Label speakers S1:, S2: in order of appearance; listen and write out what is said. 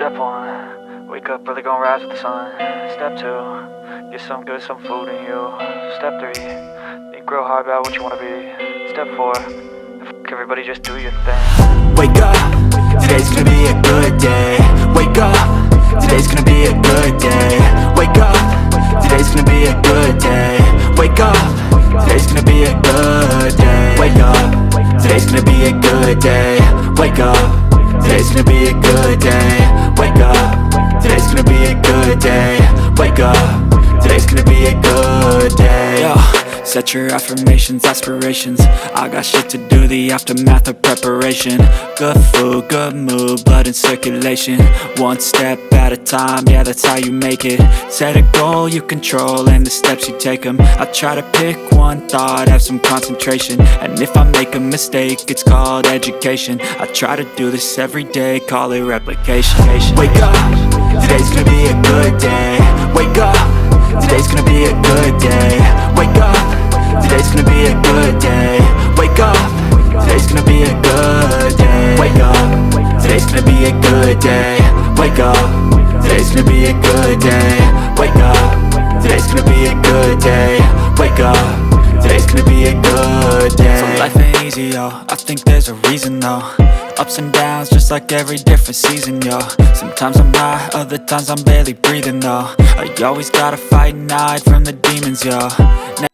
S1: Step 1, wake up early, gon' rise with the sun. Step 2, get some good, some food in you. Step 3, think real hard about what you wanna be. Step 4, fuck everybody, just do your thing.
S2: Wake up, today's gonna be a good day. Wake up, today's gonna be a good day. Wake up, today's gonna be a good day. Wake up, today's gonna be a good day. Wake up, today's gonna be a good day. Wake up, today's gonna be a good day. Wake up, today's gonna be a good day. Wake up, today's gonna be a good day. Yo, set your affirmations, aspirations. I got shit to do, the aftermath of preparation. Good food, good mood, blood in circulation. One step at a time, yeah, that's how you make it. Set a goal you control and the steps you take them. I try to pick one thought, have some concentration. And if I make a mistake, it's called education. I try to do this every day, call it replication. Wake up, today's gonna be a good day. Wake up, today's gonna be a good day. Wake up, today's gonna be a good day. Wake up, today's gonna be a good day. Wake up, today's gonna be a good day. Wake up, today's gonna be a good day. Wake up, today's gonna be a good day. Wake up, today's gonna be a good day. So life ain't easy, yo, I think there's a reason though. Ups and downs, just like every different season, yo. Sometimes I'm high, other times I'm barely breathing, though. I always gotta fight and hide from the demons, yo.